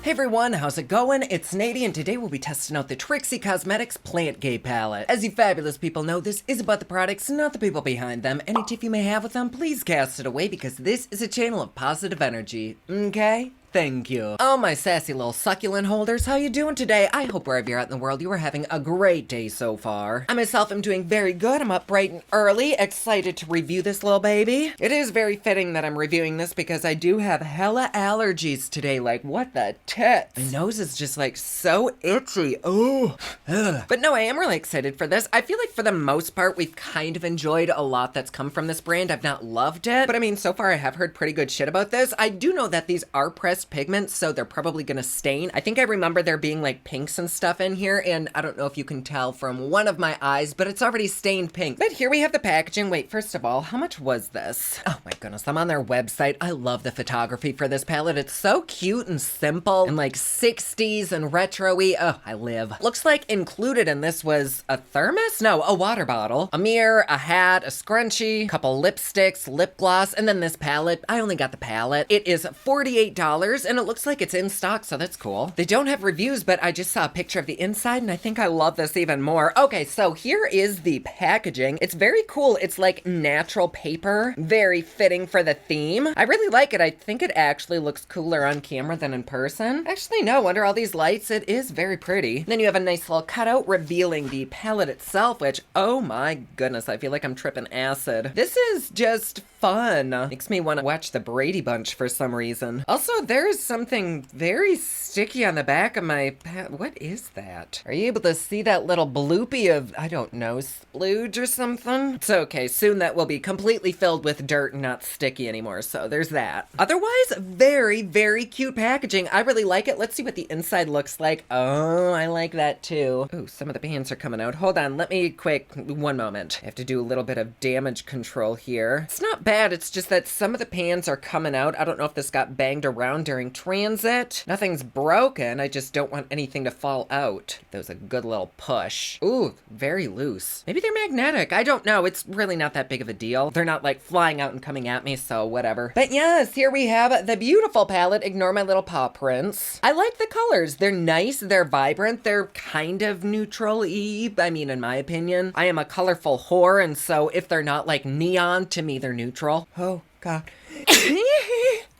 Hey everyone, how's it going? It's Nady, and today we'll be testing out the Trixie Cosmetics Plant Gay Palette. As you fabulous people know, this is about the products, not the people behind them. Any tiff you may have with them, please cast it away because this is a channel of positive energy, okay? Thank you. Oh, my sassy little succulent holders, how you doing today? I hope wherever you're at in the world, you are having a great day so far. I myself am doing very good. I'm up bright and early, excited to review this little baby. It is very fitting that I'm reviewing this because I do have hella allergies today. Like, what the tits? My nose is just like so itchy. Oh. But no, I am really excited for this. I feel like for the most part, we've kind of enjoyed a lot that's come from this brand. I've not loved it, but I mean, so far I have heard pretty good shit about this. I do know that these are pressed pigments, so they're probably gonna stain. I think I remember there being like pinks and stuff in here, and I don't know if you can tell from one of my eyes, but it's already stained pink. But here we have the packaging. Wait, first of all, how much was this? Oh my goodness, I'm on their website. I love the photography for this palette. It's so cute and simple and like 60s and retro-y. Oh, I live. Looks like included in this was a thermos? No, a water bottle, a mirror, a hat, a scrunchie, couple lipsticks, lip gloss, and then this palette. I only got the palette. It is $48 and it looks like it's in stock, so that's cool. They don't have reviews, but I just saw a picture of the inside and I think I love this even more. Okay, so here is the packaging. It's very cool. It's like natural paper, very fitting for the theme. I really like it. I think it actually looks cooler on camera than in person. Actually, no, under all these lights, it is very pretty. Then you have a nice little cutout revealing the palette itself, which, oh my goodness, I feel like I'm tripping acid. This is just fun. Makes me want to watch the Brady Bunch for some reason. Also, there's something very sticky on the back of my what is that? Are you able to see that little bloopy of, I don't know, splooge or something? It's okay. Soon that will be completely filled with dirt and not sticky anymore, so there's that. Otherwise, very, very cute packaging. I really like it. Let's see what the inside looks like. Oh, I like that too. Oh, some of the pans are coming out. Hold on, let me one moment. I have to do a little bit of damage control here. It's not bad, it's just that some of the pans are coming out. I don't know if this got banged around during transit. Nothing's broken, I just don't want anything to fall out. That was a good little push. Ooh, very loose. Maybe they're magnetic, I don't know. It's really not that big of a deal. They're not like flying out and coming at me, so whatever. But yes, here we have the beautiful palette. Ignore my little paw prints. I like the colors. They're nice, they're vibrant, they're kind of neutral-y, I mean, in my opinion. I am a colorful whore, and so if they're not like neon, to me they're neutral. Oh, God.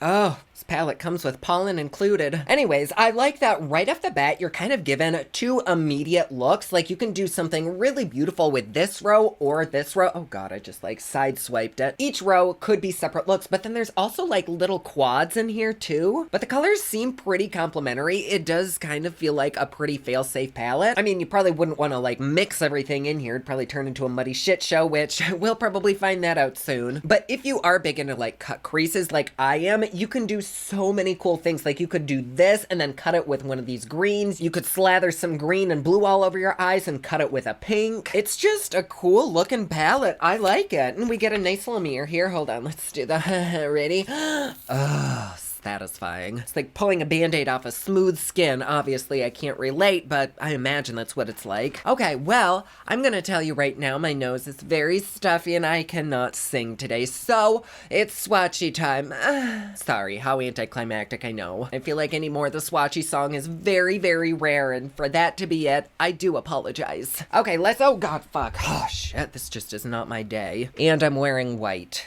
Oh, this palette comes with pollen included. Anyways, I like that right off the bat, you're kind of given two immediate looks. Like you can do something really beautiful with this row or this row. Oh God, I just like sideswiped it. Each row could be separate looks, but then there's also like little quads in here too. But the colors seem pretty complementary. It does kind of feel like a pretty fail-safe palette. I mean, you probably wouldn't want to like mix everything in here. It'd probably turn into a muddy shit show, which we'll probably find that out soon. But if you are big into like cut creases like I am, you can do so many cool things. Like you could do this and then cut it with one of these greens. You could slather some green and blue all over your eyes and cut it with a pink. It's just a cool looking palette. I like it. And we get a nice little mirror here. Hold on, let's do that. Ready? Oh, satisfying. It's like pulling a band-aid off a smooth skin. Obviously, I can't relate, but I imagine that's what it's like. Okay, well, I'm gonna tell you right now, my nose is very stuffy and I cannot sing today, so it's swatchy time. Sorry, how anticlimactic, I know. I feel like any more of the swatchy song is very, very rare, and for that to be it, I do apologize. Okay, oh God, fuck. Oh shit, this just is not my day. And I'm wearing white.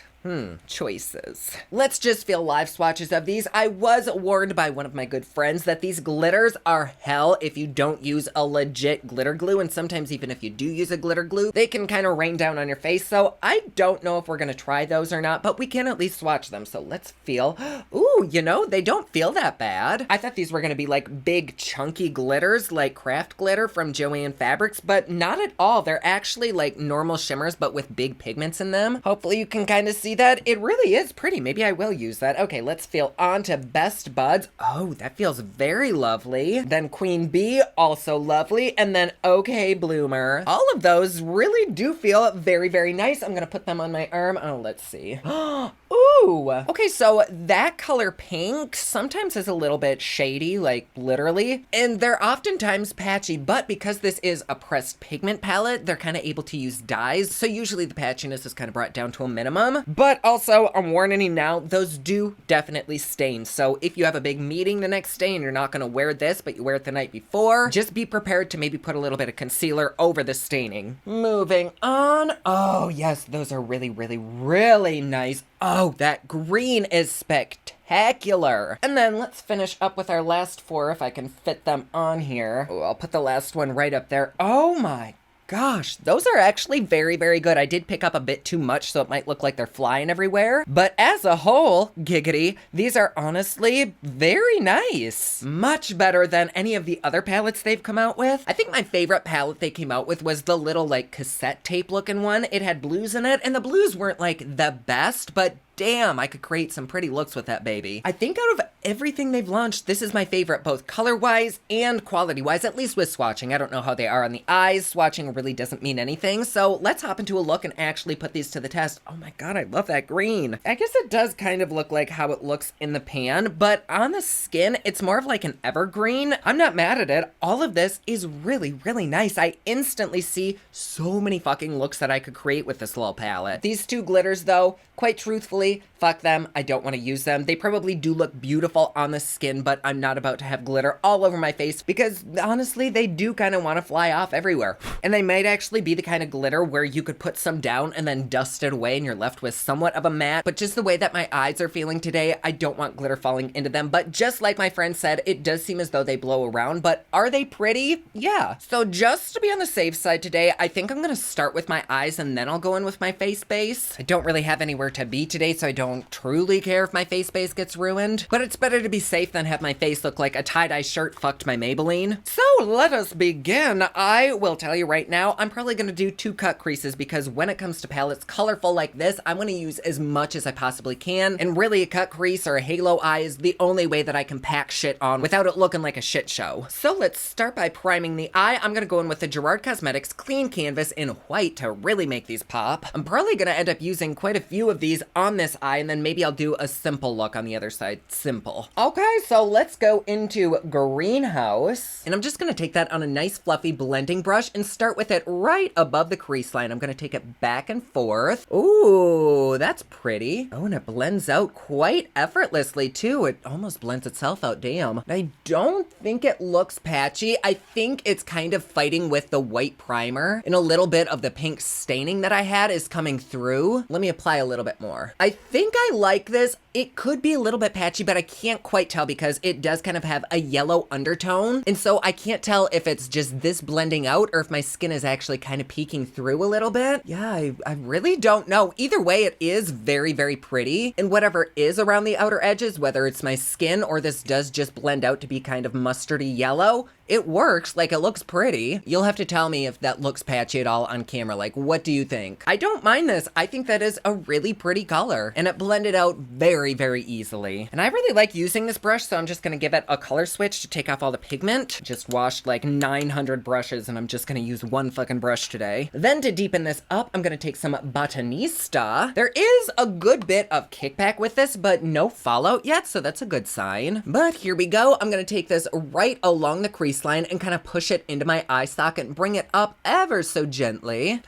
Choices. Let's just feel live swatches of these. I was warned by one of my good friends that these glitters are hell if you don't use a legit glitter glue, and sometimes even if you do use a glitter glue, they can kind of rain down on your face, so I don't know if we're gonna try those or not, but we can at least swatch them, so let's feel. Ooh, you know, they don't feel that bad. I thought these were gonna be like big chunky glitters, like craft glitter from Joann Fabrics, but not at all. They're actually like normal shimmers, but with big pigments in them. Hopefully you can kind of see that. It really is pretty. Maybe I will use that. Okay, let's feel on to Best Buds. Oh, that feels very lovely. Then Queen Bee, also lovely. And then Okay Bloomer. All of those really do feel very, very nice. I'm gonna put them on my arm. Oh, let's see. Ooh. Okay, so that color pink sometimes is a little bit shady, like literally, and they're oftentimes patchy, but because this is a pressed pigment palette, they're kind of able to use dyes, so usually the patchiness is kind of brought down to a minimum. But also, I'm warning you now, those do definitely stain. So if you have a big meeting the next day and you're not going to wear this, but you wear it the night before, just be prepared to maybe put a little bit of concealer over the staining. Moving on. Oh, yes, those are really, really, really nice. Oh, that green is spectacular. And then let's finish up with our last 4 if I can fit them on here. Oh, I'll put the last one right up there. Oh my gosh, those are actually very, very good. I did pick up a bit too much, so it might look like they're flying everywhere. But as a whole, giggity, these are honestly very nice. Much better than any of the other palettes they've come out with. I think my favorite palette they came out with was the little like cassette tape looking one. It had blues in it, and the blues weren't like the best, but damn, I could create some pretty looks with that baby. I think out of everything they've launched, this is my favorite, both color-wise and quality-wise, at least with swatching. I don't know how they are on the eyes. Swatching really doesn't mean anything. So let's hop into a look and actually put these to the test. Oh my God, I love that green. I guess it does kind of look like how it looks in the pan, but on the skin, it's more of like an evergreen. I'm not mad at it. All of this is really, really nice. I instantly see so many fucking looks that I could create with this little palette. These 2 glitters though, quite truthfully, fuck them. I don't want to use them. They probably do look beautiful on the skin, but I'm not about to have glitter all over my face because honestly, they do kind of want to fly off everywhere. And they might actually be the kind of glitter where you could put some down and then dust it away and you're left with somewhat of a matte. But just the way that my eyes are feeling today, I don't want glitter falling into them. But just like my friend said, it does seem as though they blow around, but are they pretty? Yeah. So just to be on the safe side today, I think I'm going to start with my eyes and then I'll go in with my face base. I don't really have anywhere to be today, so I don't truly care if my face base gets ruined, but it's better to be safe than have my face look like a tie-dye shirt fucked my Maybelline. So let us begin. I will tell you right now, I'm probably gonna do 2 cut creases because when it comes to palettes colorful like this, I'm gonna use as much as I possibly can, and really a cut crease or a halo eye is the only way that I can pack shit on without it looking like a shit show. So let's start by priming the eye. I'm gonna go in with the Gerard Cosmetics Clean Canvas in white to really make these pop. I'm probably gonna end up using quite a few of these on this eye, and then maybe I'll do a simple look on the other side. Simple. Okay, so let's go into Greenhouse. And I'm just gonna take that on a nice fluffy blending brush and start with it right above the crease line. I'm gonna take it back and forth. Ooh, that's pretty. Oh, and it blends out quite effortlessly too. It almost blends itself out, damn. I don't think it looks patchy. I think it's kind of fighting with the white primer, and a little bit of the pink staining that I had is coming through. Let me apply a little bit more. I think I like this. It could be a little bit patchy, but I can't quite tell because it does kind of have a yellow undertone. And so I can't tell if it's just this blending out or if my skin is actually kind of peeking through a little bit. Yeah, I really don't know. Either way, it is very, very pretty. And whatever is around the outer edges, whether it's my skin or this does just blend out to be kind of mustardy yellow, it works. Like, it looks pretty. You'll have to tell me if that looks patchy at all on camera. Like, what do you think? I don't mind this. I think that is a really pretty color, and it blended out very, very easily. And I really like using this brush, so I'm just gonna give it a color switch to take off all the pigment. Just washed like 900 brushes, and I'm just gonna use one fucking brush today. Then to deepen this up, I'm gonna take some Botanista. There is a good bit of kickback with this, but no fallout yet, so that's a good sign. But here we go. I'm gonna take this right along the crease line and kind of push it into my eye socket and bring it up ever so gently.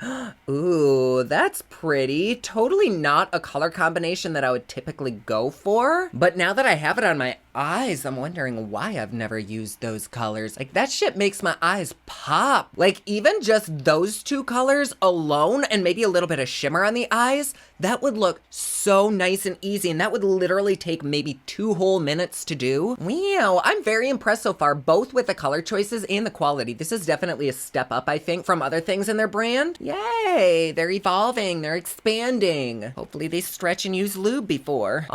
Ooh, that's pretty. Totally not a color combination that I would typically go for. But now that I have it on my eyes, I'm wondering why I've never used those colors. Like, that shit makes my eyes pop. Like, even just those 2 colors alone and maybe a little bit of shimmer on the eyes, that would look so nice and easy, and that would literally take maybe 2 whole minutes to do. Wow, I'm very impressed so far, both with the color choices and the quality. This is definitely a step up, I think, from other things in their brand. Yay, they're evolving, they're expanding. Hopefully they stretch and use lube before.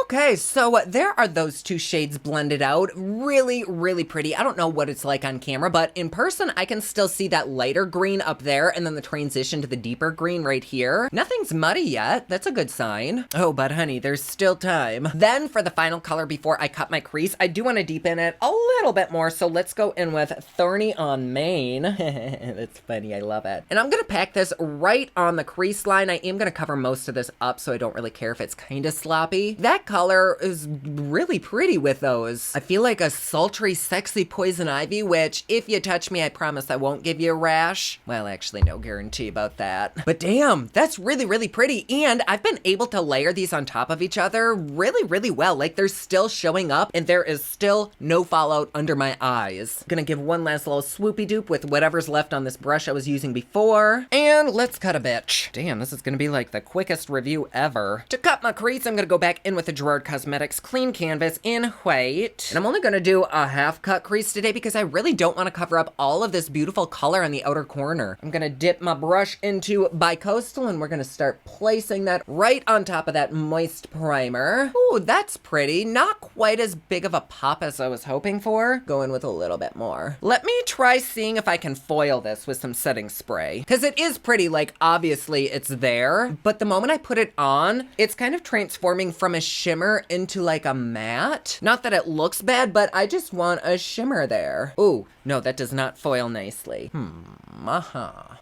Okay, so there are those 2 shades blended out. Really, really pretty. I don't know what it's like on camera, but in person, I can still see that lighter green up there and then the transition to the deeper green right here. Nothing's muddy yet. That's a good sign. Oh, but honey, there's still time. Then for the final color before I cut my crease, I do want to deepen it a little bit more, so let's go in with Thorny on Main. That's funny, I love it. And I'm gonna pack this right on the crease line. I am gonna cover most of this up, so I don't really care if it's kind of sloppy. That color is really pretty with those. I feel like a sultry, sexy poison ivy, which if you touch me, I promise I won't give you a rash. Well, actually, no guarantee about that. But damn, that's really, really pretty. And I've been able to layer these on top of each other really, really well. Like they're still showing up and there is still no fallout under my eyes. Gonna give one last little swoopy doop with whatever's left on this brush I was using before. And let's cut a bitch. Damn, this is gonna be like the quickest review ever. To cut my crease, I'm gonna go back in with the Gerard Cosmetics Clean Canvas in white. And I'm only gonna do a half cut crease today because I really don't wanna cover up all of this beautiful color on the outer corner. I'm gonna dip my brush into Bicoastal and we're gonna start placing that right on top of that moist primer. Ooh, that's pretty. Not quite as big of a pop as I was hoping for. Go in with a little bit more. Let me try seeing if I can foil this with some setting spray. Because it is pretty, like obviously it's there, but the moment I put it on, it's kind of transforming from a shimmer into like a matte. Not that it looks bad, but I just want a shimmer there. Ooh, no, that does not foil nicely.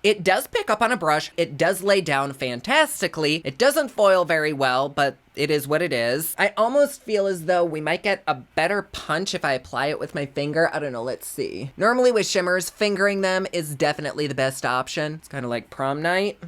It does pick up on a brush. It does lay down fantastically. It doesn't foil very well, but it is what it is. I almost feel as though we might get a better punch if I apply it with my finger. I don't know, let's see. Normally with shimmers, fingering them is definitely the best option. It's kind of like prom night.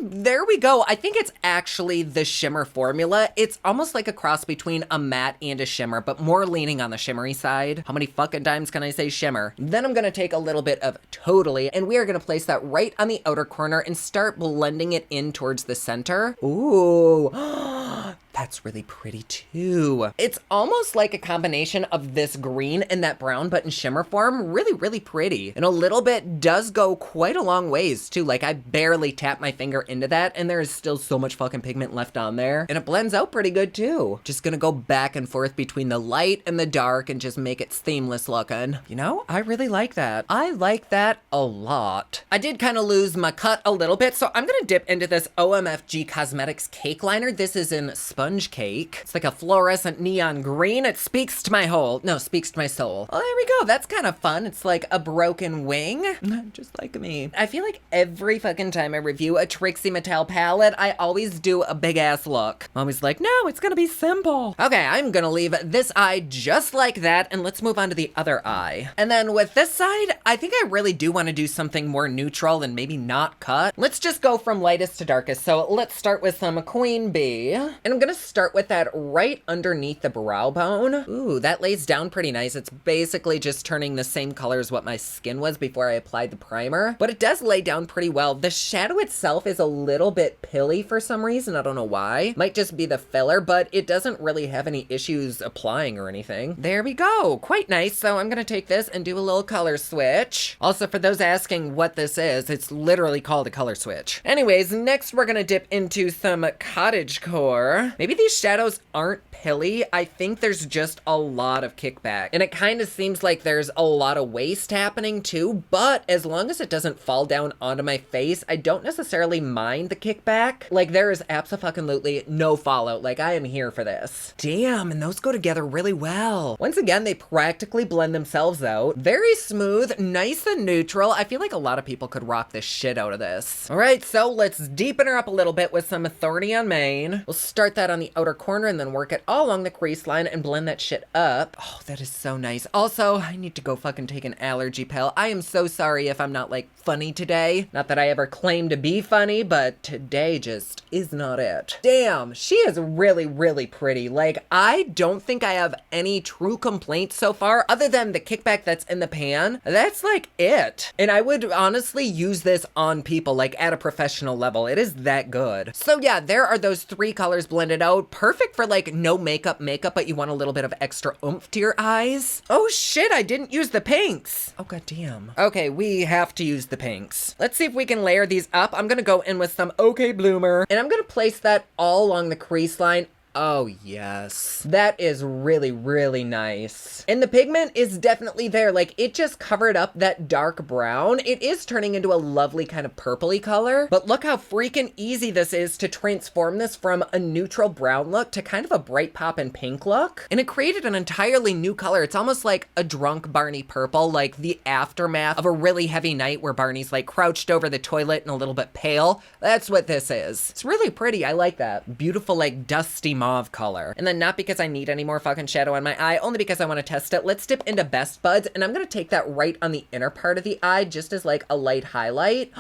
There we go. I think it's actually the shimmer formula. It's almost like a cross between a matte and a shimmer, but more leaning on the shimmery side. How many fucking times can I say shimmer? Then I'm gonna take a little bit of Totally, and we are gonna place that right on the outer corner and start blending it in towards the center. Ooh. That's really pretty too. It's almost like a combination of this green and that brown, but in shimmer form. Really, really pretty. And a little bit does go quite a long ways too. Like I barely tap my finger into that and there is still so much fucking pigment left on there. And it blends out pretty good too. Just gonna go back and forth between the light and the dark and just make it seamless looking. You know, I really like that. I like that a lot. I did kind of lose my cut a little bit, so I'm gonna dip into this OMFG Cosmetics Cake Liner. This is in Sponge Cake. It's like a fluorescent neon green. It speaks to my speaks to my soul. Oh, there we go. That's kind of fun. It's like a broken wing. Just like me. I feel like every fucking time I review a Trixie Mattel palette, I always do a big ass look. I'm always like, no, it's gonna be simple. Okay, I'm gonna leave this eye just like that, and let's move on to the other eye. And then with this side, I think I really do want to do something more neutral and maybe not cut. Let's just go from lightest to darkest. So let's start with some Queen Bee. And I'm gonna start with that right underneath the brow bone. Ooh, that lays down pretty nice. It's basically just turning the same color as what my skin was before I applied the primer, but it does lay down pretty well. The shadow itself is a little bit pilly for some reason. I don't know why. Might just be the filler, but it doesn't really have any issues applying or anything. There we go. Quite nice. So I'm gonna take this and do a little color switch. Also, for those asking what this is, it's literally called a color switch. Anyways, next we're gonna dip into some cottage core. Maybe these shadows aren't pilly. I think there's just a lot of kickback. And it kind of seems like there's a lot of waste happening too, but as long as it doesn't fall down onto my face, I don't necessarily mind the kickback. Like there is absolutely no fallout. Like I am here for this. Damn, and those go together really well. Once again, they practically blend themselves out. Very smooth, nice and neutral. I feel like a lot of people could rock the shit out of this. All right, so let's deepen her up a little bit with some Thorny on Main. We'll start that on the outer corner and then work it all along the crease line and blend that shit up. Oh, that is so nice. Also, I need to go fucking take an allergy pill. I am so sorry if I'm not like funny today. Not that I ever claim to be funny, but today just is not it. Damn, she is really, really pretty. Like, I don't think I have any true complaints so far other than the kickback that's in the pan. That's like it. And I would honestly use this on people like at a professional level. It is that good. So yeah, there are those three colors blended out. Perfect for like no makeup, but you want a little bit of extra oomph to your eyes. Oh shit, I didn't use the pinks. Oh god damn. Okay, we have to use the pinks. Let's see if we can layer these up. I'm gonna go in with some OK Bloomer and I'm gonna place that all along the crease line Oh, yes. That is really, really nice. And the pigment is definitely there. Like, it just covered up that dark brown. It is turning into a lovely kind of purpley color. But look how freaking easy this is to transform this from a neutral brown look to kind of a bright pop and pink look. And it created an entirely new color. It's almost like a drunk Barney purple, like the aftermath of a really heavy night where Barney's like crouched over the toilet and a little bit pale. That's what this is. It's really pretty. I like that. Beautiful, like dusty mauve color. And then not because I need any more fucking shadow on my eye, only because I want to test it. Let's dip into Best Buds, and I'm going to take that right on the inner part of the eye just as like a light highlight.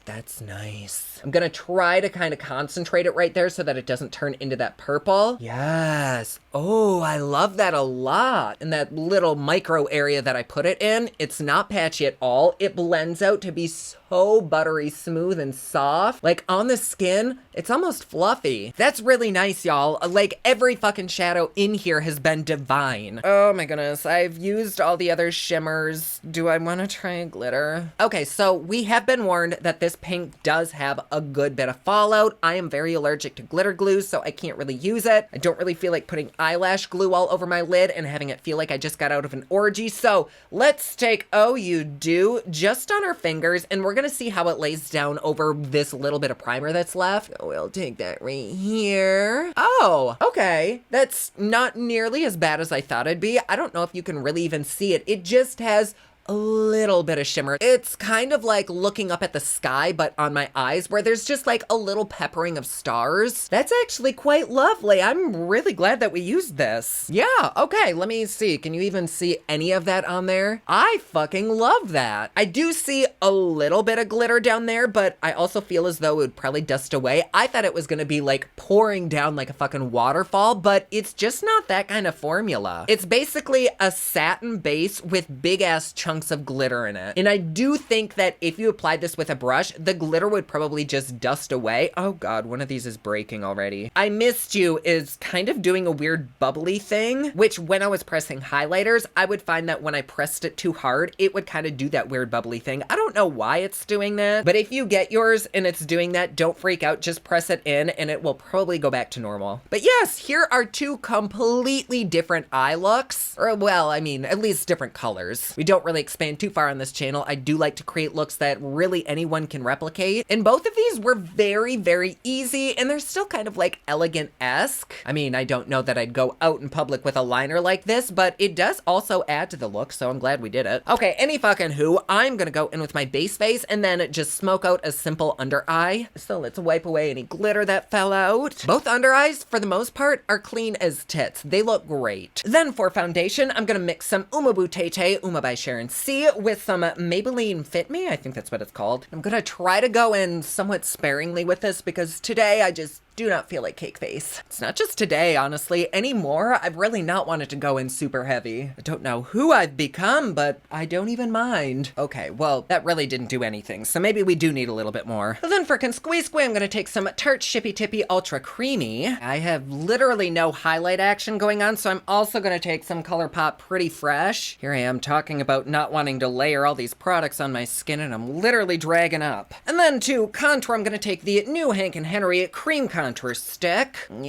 That's nice. I'm gonna try to kind of concentrate it right there so that it doesn't turn into that purple. Yes. Oh, I love that a lot. And that little micro area that I put it in, it's not patchy at all. It blends out to be so buttery smooth and soft. Like on the skin, it's almost fluffy. That's really nice, y'all. Like every fucking shadow in here has been divine. Oh my goodness. I've used all the other shimmers. Do I want to try a glitter? Okay, so we have been warned that this pink does have a good bit of fallout. I am very allergic to glitter glue, so I can't really use it. I don't really feel like putting eyelash glue all over my lid and having it feel like I just got out of an orgy. So let's take Oh You Do just on our fingers, and we're gonna see how it lays down over this little bit of primer that's left. So we'll take that right here. Oh, okay. That's not nearly as bad as I thought it'd be. I don't know if you can really even see it. It just has a little bit of shimmer. It's kind of like looking up at the sky, but on my eyes, where there's just like a little peppering of stars. That's actually quite lovely. I'm really glad that we used this. Yeah, okay, let me see. Can you even see any of that on there? I fucking love that. I do see a little bit of glitter down there, but I also feel as though it would probably dust away. I thought it was gonna be like pouring down like a fucking waterfall, but it's just not that kind of formula. It's basically a satin base with big ass chunks of glitter in it. And I do think that if you applied this with a brush, the glitter would probably just dust away. Oh God, one of these is breaking already. I Missed You is kind of doing a weird bubbly thing, which when I was pressing highlighters, I would find that when I pressed it too hard, it would kind of do that weird bubbly thing. I don't know why it's doing that, but if you get yours and it's doing that, don't freak out, just press it in and it will probably go back to normal. But yes, here are two completely different eye looks, or well, I mean, at least different colors. We don't really expand too far on this channel. I do like to create looks that really anyone can replicate. And both of these were very, very easy, and they're still kind of like elegant-esque. I mean, I don't know that I'd go out in public with a liner like this, but it does also add to the look, so I'm glad we did it. Okay, any fucking who, I'm gonna go in with my base face and then just smoke out a simple under eye. So let's wipe away any glitter that fell out. Both under eyes, for the most part, are clean as tits. They look great. Then for foundation, I'm gonna mix some Uma Butete, Uma by Sharon C, with some Maybelline Fit Me, I think that's what it's called. I'm gonna try to go in somewhat sparingly with this because today I just do not feel like cake face. It's not just today, honestly. Anymore, I've really not wanted to go in super heavy. I don't know who I've become, but I don't even mind. Okay, well, that really didn't do anything, so maybe we do need a little bit more. But then for Squeeze Squee, I'm gonna take some Tarte Shippy Tippy Ultra Creamy. I have literally no highlight action going on, so I'm also gonna take some ColourPop Pretty Fresh. Here I am talking about not wanting to layer all these products on my skin, and I'm literally dragging up. And then to contour, I'm gonna take the new Hank and Henry Cream Contour Stick. And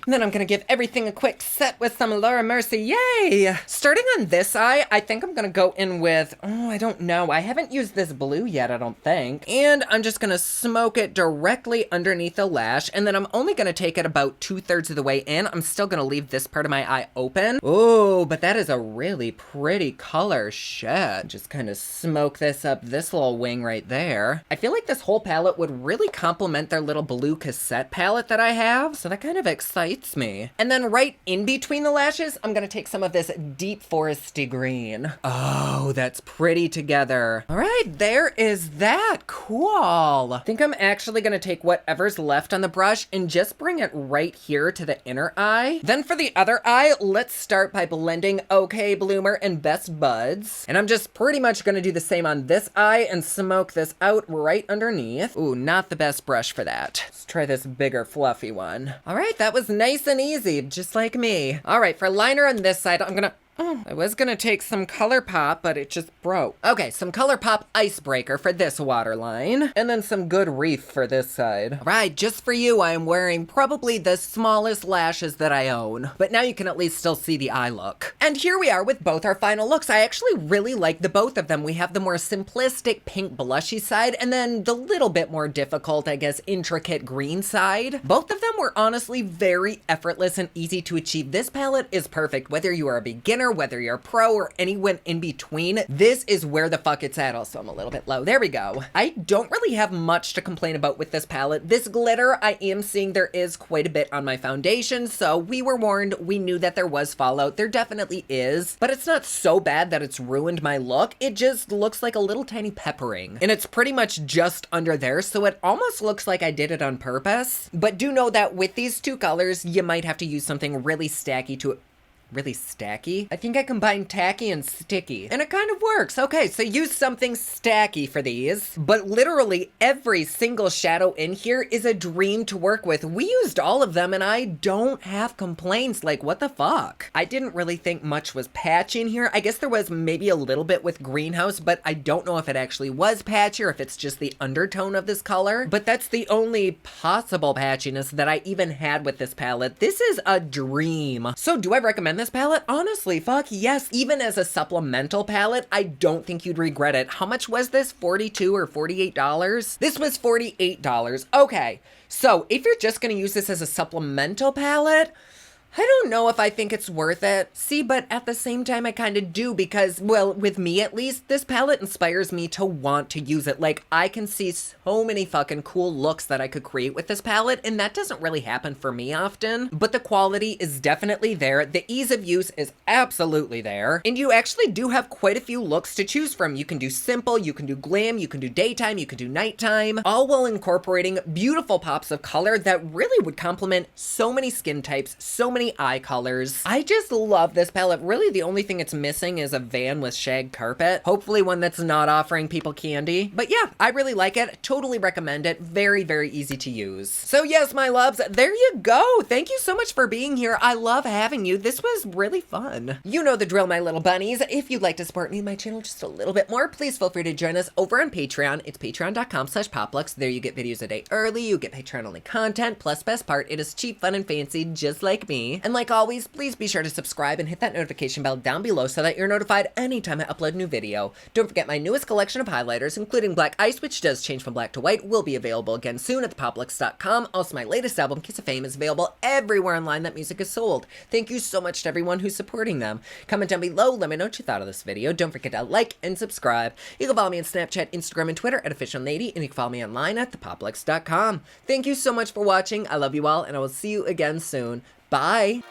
then I'm gonna give everything a quick set with some Laura Mercier. Yay! Starting on this eye, I think I'm gonna go in with, oh, I don't know. I haven't used this blue yet, I don't think. And I'm just gonna smoke it directly underneath the lash. And then I'm only gonna take it about 2/3 of the way in. I'm still gonna leave this part of my eye open. Oh, but that is a really pretty color. Shit. Just kind of smoke this up this little wing right there. I feel like this whole palette would really complement their little blue cassette palette that I have, so that kind of excites me. And then right in between the lashes, I'm gonna take some of this deep foresty green. Oh, that's pretty together. All right, there is that. Cool. I think I'm actually gonna take whatever's left on the brush and just bring it right here to the inner eye. Then for the other eye, let's start by blending OK Bloomer and Best Buds. And I'm just pretty much gonna do the same on this eye and smoke this out right underneath. Ooh, not the best brush for that. Let's try this bigger fluffy one. All right, that was nice and easy, just like me. All right, for liner on this side, I'm gonna I was gonna take some ColourPop, but it just broke. Okay, some ColourPop Icebreaker for this waterline, and then some Good Reef for this side. All right, just for you, I am wearing probably the smallest lashes that I own, but now you can at least still see the eye look. And here we are with both our final looks. I actually really like the both of them. We have the more simplistic pink blushy side, and then the little bit more difficult, I guess, intricate green side. Both of them were honestly very effortless and easy to achieve. This palette is perfect, whether you are a beginner, whether you're a pro, or anyone in between. This is where the fuck it's at. Also, I'm a little bit low. There we go. I don't really have much to complain about with this palette. This glitter, I am seeing there is quite a bit on my foundation, so we were warned. We knew that there was fallout. There definitely is, but it's not so bad that it's ruined my look. It just looks like a little tiny peppering, and it's pretty much just under there, so it almost looks like I did it on purpose. But do know that with these two colors, you might have to use something really stacky to really stacky? I think I combined tacky and sticky, and it kind of works. Okay, so use something stacky for these, but literally every single shadow in here is a dream to work with. We used all of them, and I don't have complaints. Like, what the fuck? I didn't really think much was patchy in here. I guess there was maybe a little bit with Greenhouse, but I don't know if it actually was patchy or if it's just the undertone of this color, but that's the only possible patchiness that I even had with this palette. This is a dream. So do I recommend this palette? Honestly, fuck yes. Even as a supplemental palette, I don't think you'd regret it. How much was this? $42 or $48? This was $48. Okay, so if you're just gonna use this as a supplemental palette, I don't know if I think it's worth it. See, but at the same time, I kind of do because, well, with me at least, this palette inspires me to want to use it. Like, I can see so many fucking cool looks that I could create with this palette, and that doesn't really happen for me often. But the quality is definitely there. The ease of use is absolutely there. And you actually do have quite a few looks to choose from. You can do simple, you can do glam, you can do daytime, you can do nighttime, all while incorporating beautiful pops of color that really would complement so many skin types, so many eye colors. I just love this palette. Really, the only thing it's missing is a van with shag carpet. Hopefully one that's not offering people candy. But yeah, I really like it. Totally recommend it. Very, very easy to use. So yes, my loves, there you go. Thank you so much for being here. I love having you. This was really fun. You know the drill, my little bunnies. If you'd like to support me and my channel just a little bit more, please feel free to join us over on Patreon. It's patreon.com/poplux. There you get videos a day early. You get Patreon-only content. Plus, best part, it is cheap, fun, and fancy, just like me. And like always, please be sure to subscribe and hit that notification bell down below so that you're notified anytime I upload a new video. Don't forget my newest collection of highlighters, including Black Ice, which does change from black to white, will be available again soon at thepoplux.com. Also, my latest album, Kiss of Fame, is available everywhere online that music is sold. Thank you so much to everyone who's supporting them. Comment down below, let me know what you thought of this video. Don't forget to like and subscribe. You can follow me on Snapchat, Instagram, and Twitter at OfficialNady, and you can follow me online at thepoplux.com. Thank you so much for watching. I love you all, and I will see you again soon. Bye!